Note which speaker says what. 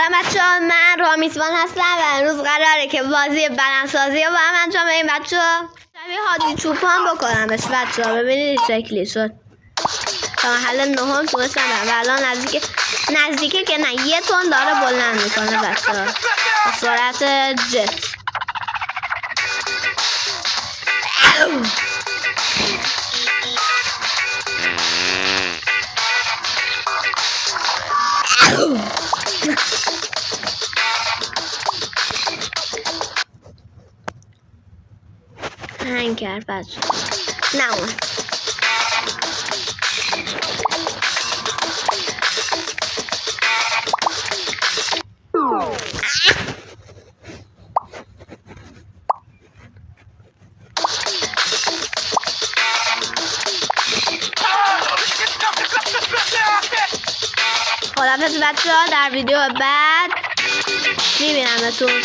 Speaker 1: سلام بچه‌ها، من رامیسوان هستم و امروز قراره که بازی بدنسازی رو با هم انجام بدیم. بچه‌ها شبیه هادی چوپان بکنمش. بچه‌ها ببینید شکلی شد. تا محل نهم تونستم برم و الان نزدیکه که نه 1 تن داره بلند میکنه بچه‌ها با سرعت جت. هنگ کرد بچه نه اون خداحافظ بچه ها، در ویدیو بعد میبینمتون.